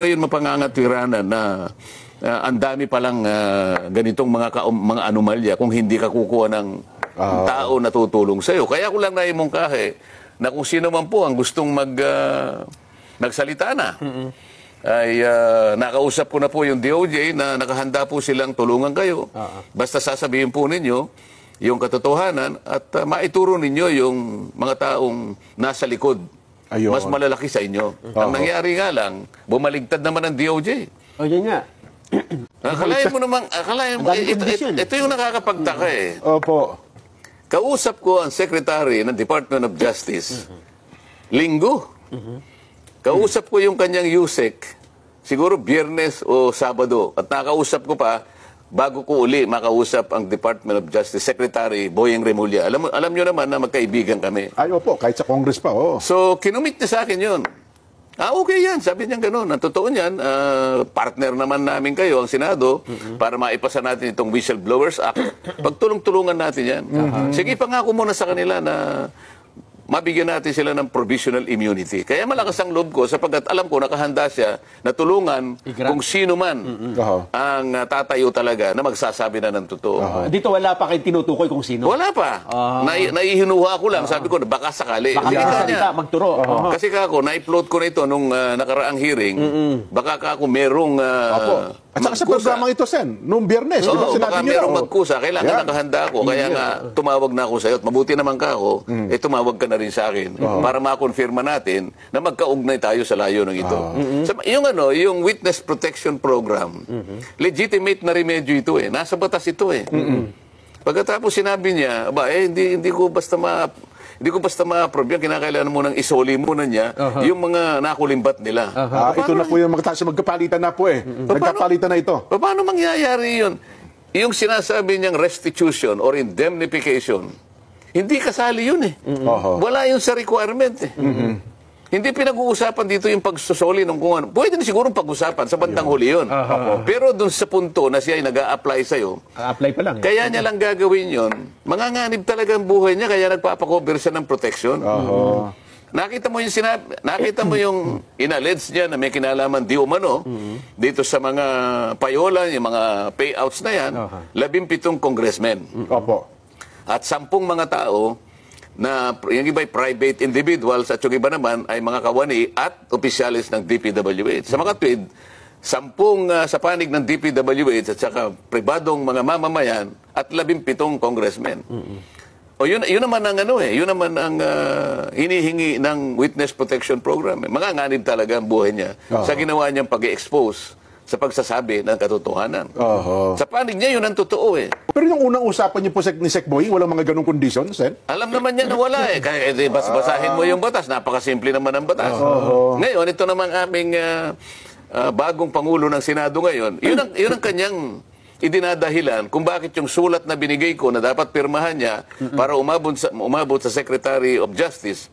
yun mapangangatwiranan na ang dami palang ganitong mga anomalya kung hindi ka kukuha ng tao na tutulong sa'yo. Kaya ko lang naimungkahe na kung sino man po ang gustong magsalita na, ay nakausap ko na po yung DOJ na nakahanda po silang tulungan kayo. Basta sasabihin po ninyo yung katotohanan at maituro ninyo yung mga taong nasa likod. Ayun. Mas malalaki sa inyo. Ang nangyari nga lang, bumaligtad naman ang DOJ. O, yan nga. Akalain mo naman, ito yung nakakapagtaka eh. Opo. Kausap ko ang Secretary ng Department of Justice, Linggo. Kausap ko yung kanyang USEC, siguro Biyernes o Sabado. At nakausap ko pa, bago ko uli makausap ang Department of Justice Secretary Boyeng Remulla. Alam nyo naman na magkaibigan kami. Ay, opo, kahit sa Congress pa, oh. So, kinumit niya sa akin yun. Okay yan. Sabi niya gano'n. Ang totoo niyan, partner naman namin kayo, ang Senado, para maipasa natin itong Whistleblowers Act. Pagtulong-tulungan natin yan. Sige, pangako muna sa kanila na mabigyan natin sila ng provisional immunity. Kaya malakas ang loob ko sapagkat alam ko nakahanda siya na tulungan kung sino man ang tatayo talaga na magsasabi na ng totoo. Dito wala pa kayo tinutukoy kung sino? Wala pa. Naihinuha ko lang. Sabi ko, baka sakali. Baka salita, magturo. Kasi kako, na-upload ko na ito nung nakaraang hearing. Baka kako merong At saka sa programang ito, Sen, noong Biyernes, di ba sinabi baka niyo merong magkusa. Kailangan nakahanda ako. Kaya nga, tumawag na ako sa iyo. At mabuti naman ka ako, tumawag ka na rin sa akin para makonfirma natin na magkaugnay tayo sa layo ng ito. Yung Witness Protection Program, legitimate na remedyo ito eh. Nasa batas ito eh. Pagkatapos sinabi niya, hindi ko basta ma-approve yan. Kinakailangan mo nang isoli muna niya yung mga nakulimbat nila. Ito na po yung magkapalitan na po eh. Nagkapalitan na ito. Paano mangyayari yun? Yung sinasabi niyang restitution or indemnification, hindi kasali yun eh. Wala yun sa requirement eh. Hindi pinag-uusapan dito yung pagsusoli ng kung ano. Pwede na siguro pag-usapan sa bandang huli yun. Pero dun sa punto na siya ay nag-a-apply sa'yo, apply pa lang. Kaya niya lang gagawin yun, manganganib talaga ang buhay niya, kaya nagpapakover siya ng protection. Nakita mo yung inallege niya na may kinalaman di umano dito sa mga payola, yung mga payouts na yan, 17 congressmen. At 10 mga tao na yung iba ay private individuals at yung iba naman ay mga kawani at opisyalis ng DPWH. Sa mga tweet, 10 sa panig ng DPWH at saka pribadong mga mamamayan at 17 congressmen. Yun naman ang yun naman ang hinihingi ng Witness Protection Program. Manganganib talaga ang buhay niya sa ginawa niyang pag-expose sa pagsasabi ng katotohanan. Sa panig niya, yun ang totoo eh. Pero yung unang usapan niyo po ni Sec Boying, walang mga ganong conditions, Sen? Alam naman niya na wala eh. Kaya basahin mo yung batas. Napakasimple naman ang batas. Ngayon, ito namang aming bagong Pangulo ng Senado ngayon. Yun ang kanyang idinadahilan kung bakit yung sulat na binigay ko na dapat pirmahan niya para umabot sa Secretary of Justice.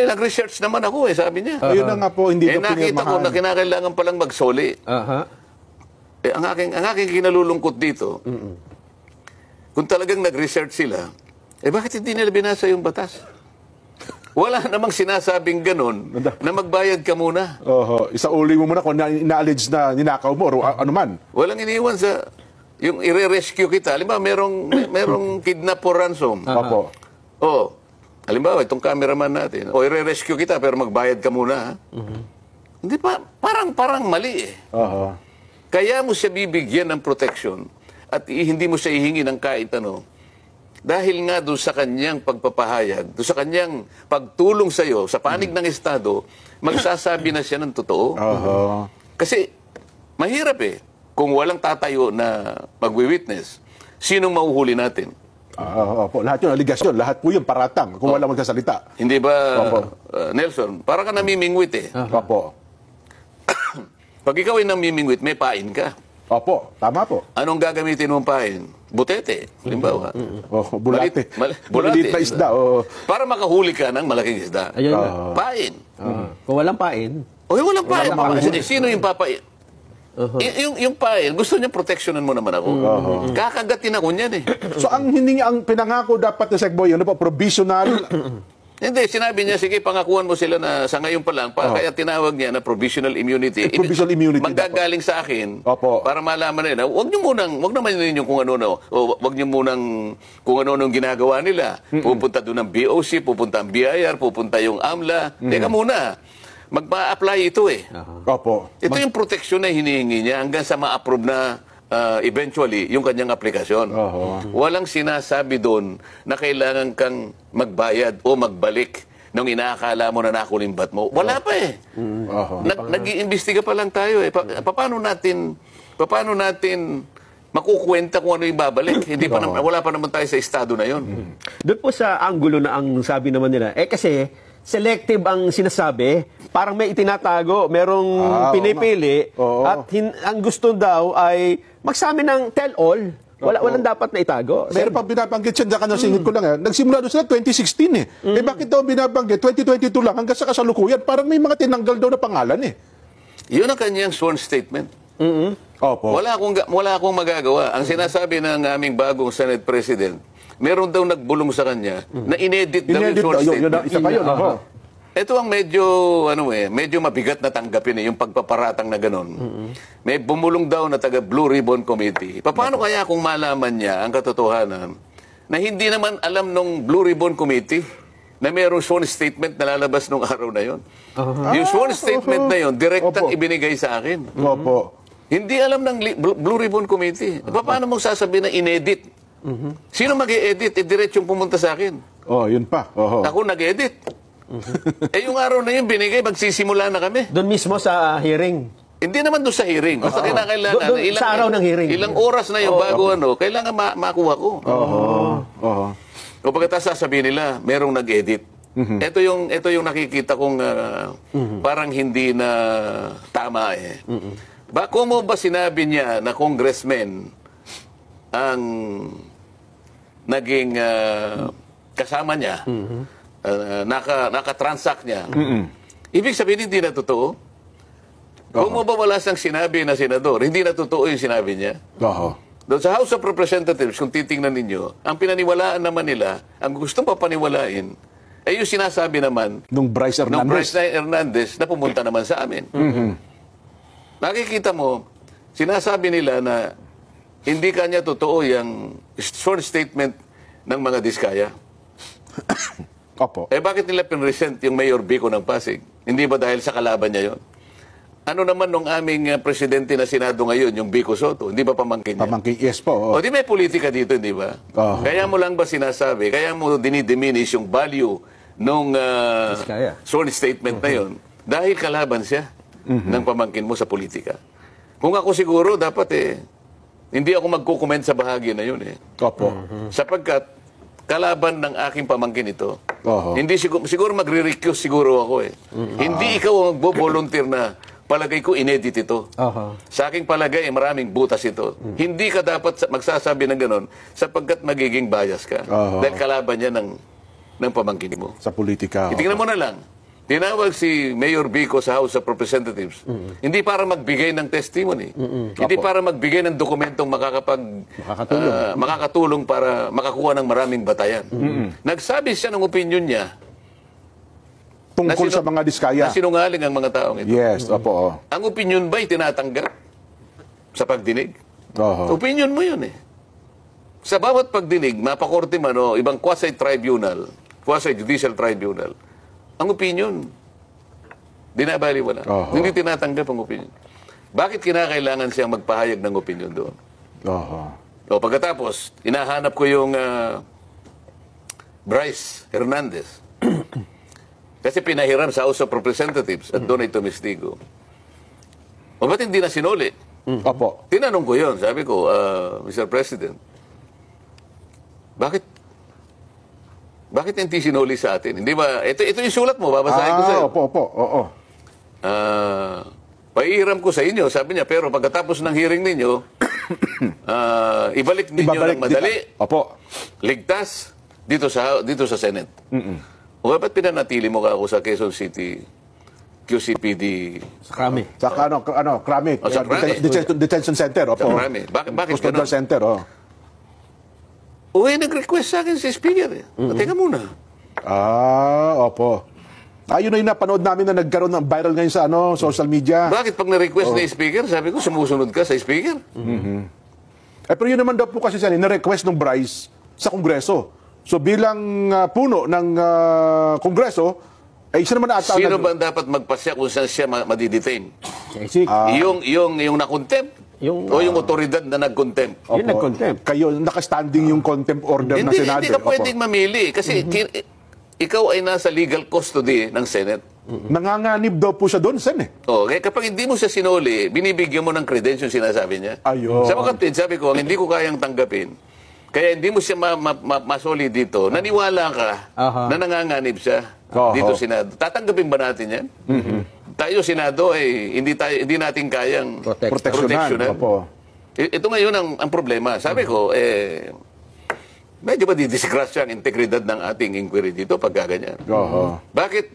Nag-research naman ako sabi niya. Ayun na nga po, hindi na nakita ko na kinakailangan palang magsoli. Ang aking kinalulungkot dito, kung talagang nag-research sila, bakit hindi nila binasa yung batas? Wala namang sinasabing ganun na magbayad ka muna. Isauli mo muna kung ina-allege na ninakaw mo o ano man. Walang iniwan sa yung i-rescue kita. Halimbawa, merong kidnap for ransom. Halimbawa, itong cameraman natin, i-rescue kita pero magbayad ka muna. Hindi pa, parang mali eh. Kaya mo siya bibigyan ng protection at hindi mo siya hihingi ng kahit ano. Dahil nga doon sa kanyang pagpapahayag, doon sa kanyang pagtulong sa iyo, sa panig ng Estado, magsasabi na siya ng totoo. Kasi mahirap eh. Kung walang tatayo na magwi-witness, sinong mahuhuli natin? Lahat yun, aligasyon, lahat po yun, paratang, kung walang magsasalita. Hindi ba, Nelson, para ka namimingwit eh. Pag ikaw ay namimingwit, may pain ka. Tama po. Anong gagamitin mong pain? Butete, halimbawa. Bulate. Bulate na isda. Para makahuli ka ng malaking isda. Pain. Kung walang pain. Walang pain. Sino yung papain? Yung pain, gusto niya protectionan mo naman ako. Kakagatin ako niyan eh. So ang pinangako dapat ni Sec Boy, provisional Hindi, sinabi niya, sige, pangakuan mo sila na sa ngayon pa lang, kaya tinawag niya na provisional immunity. Provisional immunity. Manggagaling sa akin, Opo. para malaman nila, wag naman ninyo kung ano, o wag niyo munang kung ano ginagawa nila. Pupunta doon ang BOC, pupunta ang BIR, pupunta yung AMLA. Teka muna, magpa-apply ito eh. Opo. Ito yung proteksyon na hinihingi niya hanggang sa ma-approve na eventually yung kanyang aplikasyon. Walang sinasabi doon na kailangan kang magbayad o magbalik nung inaakala mo na nakulimbat mo. Wala pa eh. Nag-iimbestiga pa lang tayo eh. Paano natin makukwenta kung ano yung babalik? Hindi pa wala pa naman tayo sa estado na yon. Doon po sa anggulo na ang sabi naman nila, kasi selective ang sinasabi, parang may itinatago, merong pinipili, at ang gusto daw ay magsabi ng tell-all. Walang dapat na itago. Meron pa binabanggit siya, dyan singit ko lang. Nagsimula doon sila 2016 eh. Bakit daw binabanggit? 2022 lang hanggang sa kasalukuyan. Parang may mga tinanggal daw na pangalan eh. Yun ang kanyang sworn statement. Opo. Wala akong magagawa. Ang sinasabi ng aming bagong Senate President, meron daw nagbulong sa kanya na inedit daw yung sworn statement. Isa pa yun. Ito ang medyo mabigat na tanggapin yung pagpaparatang na gano'n. May bumulong daw na taga Blue Ribbon Committee. Paano kaya kung malaman niya ang katotohanan na hindi naman alam nung Blue Ribbon Committee na mayroong sworn statement na lalabas nung araw na yon? Yung sworn statement na yon, direktang ibinigay sa akin. Opo. Hindi alam ng Blue Ribbon Committee. Paano mong sasabihin na inedit? Sino mag-e-edit? Diretsong pumunta sa akin. Yun pa. Ako nag-edit. Yung araw na yun binigay, magsisimula na kami. Doon mismo sa hearing. Hindi naman doon sa hearing. Basta kailangan. Sa araw ng hearing. Ilang oras na yung bago kailangan makuha ko. O pagkatapos sasabihin nila, merong nag-edit. Ito yung nakikita kong parang hindi na tama eh. Kung mo ba sinabi niya na congressman ang naging kasama niya, naka-transact niya, ibig sabihin hindi na totoo? Kung mo ba wala siyang sinabi na senador, hindi na totoo yung sinabi niya? Doon sa House of Representatives, kung titingnan ninyo, ang pinaniwalaan naman nila, ang gustong papaniwalain, ay yung sinasabi naman Nung Bryce Hernandez na pumunta naman sa amin. Nakikita mo, sinasabi nila na hindi kanya totoo yung sworn statement ng mga Diskaya. Opo. Bakit nila pinresent yung Mayor Vico ng Pasig? Hindi ba dahil sa kalaban niya yon? Ano naman nung aming presidente na Senado ngayon, yung Vico Soto? Hindi ba pamangkin niya? Pamangkin, yes po. O di may politika dito, hindi ba? Kaya mo lang ba sinasabi, kaya mo dinidiminish yung value nung sworn statement na yon dahil kalaban siya ng pamangkin mo sa politika. Kung ako siguro, dapat hindi ako magkukomment sa bahagi na yun eh. Opo. Sapagkat kalaban ng aking pamangkin ito. Hindi siguro magre-recuse siguro ako eh. Hindi ikaw ang magbo-volunteer na palagay ko inedit ito. Sa aking palagay maraming butas ito. Hindi ka dapat magsasabi ng ganon sapagkat magiging bias ka. Dahil kalaban niya ng pamangkin mo. Sa politika. Itingnan mo na lang. Tinawag si Mayor Vico sa House of Representatives. Hindi para magbigay ng testimony. Hindi para magbigay ng dokumentong makakatulong para makakuha ng maraming batayan. Nagsabi siya ng opinion niya Tungkol sa mga Diskaya. na sinungaling ang mga taong ito. Yes, opo. Ang opinion ba'y tinatanggap sa pagdinig? Opinion mo yun eh. Sa bawat pagdinig, mapakorte man o ibang quasi-tribunal, quasi-judicial tribunal, ang opinion, dinabaliwala. Hindi tinatanggap ang opinion. Bakit kinakailangan siyang magpahayag ng opinion doon? O pagkatapos, inahanap ko yung Bryce Hernandez. Kasi pinahiram sa House of Representatives at doon ay tumistigo. O ba't hindi na sinuli? Opo. Tinanong ko yun. Sabi ko, Mr. President, bakit hindi sinuli sa atin? Hindi ba? Ito yung sulat mo. Babasahin ko sa iyo. Opo. Paihiram ko sa inyo. Sabi niya, pero pagkatapos ng hearing ninyo, ibalik ninyo ng madali. Opo. Ligtas dito sa Senate. O ba't pinanatili mo ka ako sa Quezon City QCPD? Sa Krami. Sa Krami. Sa Krami. Detention Center. Opo. Sa Krami. Bakit Custodial ganun? Center. Nag-request sa akin si Speaker. Teka muna. Opo. Yun na yung napanood namin na nagkaroon ng viral ngayon sa social media. Bakit pag na-request ni speaker, sabi ko, sumusunod ka sa speaker? Pero yun naman daw po kasi siya, na-request ng Bryce sa Kongreso. So bilang puno ng Kongreso, siya naman ata... Sino ba dapat magpasya kung saan siya madidetain? Basic. Yung na-contempt? O yung otoridad na nag-contempt? Yung nag-contempt. Kayo, nakastanding yung contempt order ng Senado. Hindi ka pwedeng mamili kasi ikaw ay nasa legal custody ng Senate. Nanganganib daw po siya doon, Sen Kaya kapag hindi mo siya sinuli, binibigyan mo ng credential sinasabi niya. Ayun. Sa kapatid, sabi ko, ang hindi ko kayang tanggapin, kaya hindi mo siya masoli dito, naniwala ka na nanganganib siya dito Senado. Tatanggapin ba natin yan? Tayo, Senado, hindi natin kayang proteksyonan. Opo. Ito ngayon ang problema. Sabi ko, medyo ba didisgrasya ang integridad ng ating inquiry dito pag gaganyan? Bakit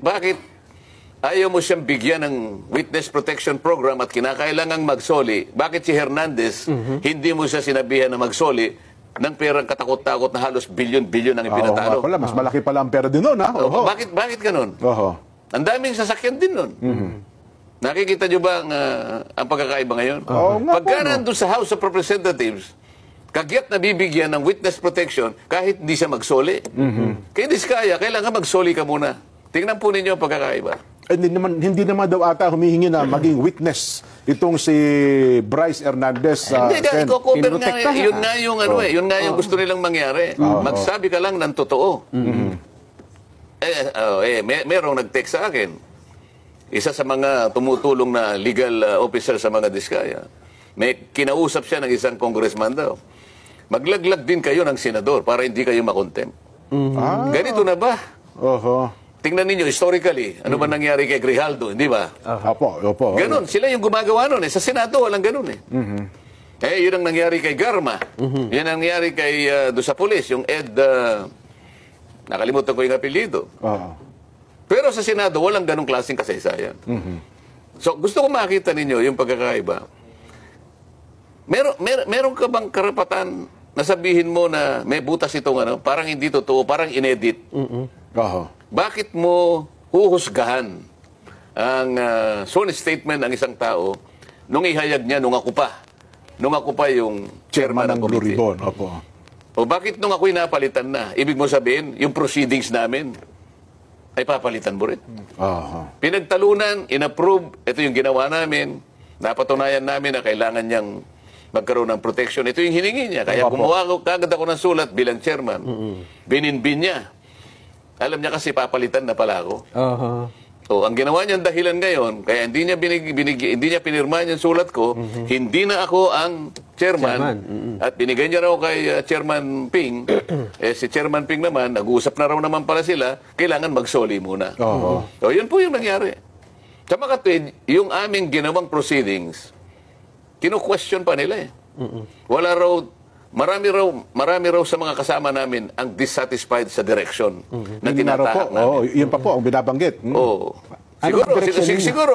ayaw mo siyang bigyan ng witness protection program at kinakailangang magsoli? Bakit si Hernandez, hindi mo siya sinabihan na magsoli ng perang katakot-takot na halos bilyon-bilyon ang ipinatalo? Mas malaki pala ang pera din noon, ha? Bakit ganun? Ang daming sasakyan din nun. Nakikita nyo ba ang pagkakaiba ngayon? Pagka nandun sa House of Representatives, kagyat na bibigyan ng witness protection kahit hindi siya magsoli. Kaya hindi kaya, kailangan magsoli ka muna. Tingnan po ninyo ang pagkakaiba. Hindi naman daw ata humihingi na maging witness itong si Bryce Hernandez. Hindi ka, iko-cover nga. Yun nga yung, yun nga yung gusto nilang mangyari. Magsabi ka lang ng totoo. Merong nag-text sa akin. Isa sa mga tumutulong na legal officer sa mga diskaya. May kinausap siya ng isang congressman daw. Maglaglag din kayo ng senador para hindi kayo makontempt. Ganito na ba? Tingnan ninyo, historically, ano ba nangyari kay Grijaldo, hindi ba? Opo. Ganon, sila yung gumagawa nun. Sa Senado, walang ganon yun ang nangyari kay Garma. Yan ang nangyari kay, doon sa polis, yung Ed, nakalimutan ko yung apelyido. Pero sa Senado, walang ganong klaseng kasaysayan. So, gusto ko makita ninyo yung pagkakaiba. Meron ka bang karapatan na sabihin mo na may butas itong parang hindi totoo, parang inedit? Bakit mo huhusgahan ang sworn statement ng isang tao nung ihayag niya nung ako pa yung chairman ng Blue committee? Ribbon, opo. O bakit nung ako'y napalitan na? Ibig mo sabihin, yung proceedings namin ay papalitan mo rin. Pinagtalunan, inapprove, ito yung ginawa namin, napatunayan namin na kailangan niyang magkaroon ng protection. Ito yung hiningi niya. Kaya gumawa kagad ako ng sulat bilang chairman. Bininbin niya. Alam niya kasi papalitan na pala ako. So, ang ginawa niyang dahilan ngayon, kaya hindi niya pinirma yung sulat ko, hindi na ako ang chairman. At binigay niya raw kay Chairman Ping. Si Chairman Ping naman, nag-uusap na raw naman pala sila, kailangan magsoli muna. So, yun po yung nangyari. Sa makatwid, yung aming ginawang proceedings, kino-question pa nila Wala raw, marami raw sa mga kasama namin ang dissatisfied sa direction na tinatahak namin. Yun pa po ang binabanggit.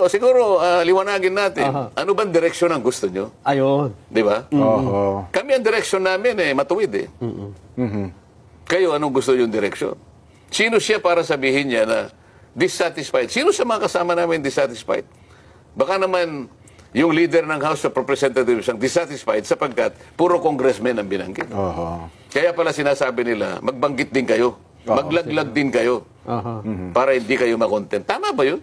Siguro, liwanagin natin. Ano bang direksyon ang gusto nyo? Ayun. Di ba? Kami ang direksyon namin matuwid Kayo, anong gusto yung direksyon? Sino siya para sabihin niya na dissatisfied? Sino sa mga kasama namin dissatisfied? Baka naman yung leader ng House of Representatives ang dissatisfied sapagkat puro congressmen ang binanggit. Kaya pala sinasabi nila, magbanggit din kayo. Maglaglag din kayo. Para hindi kayo makontent. Tama ba yun?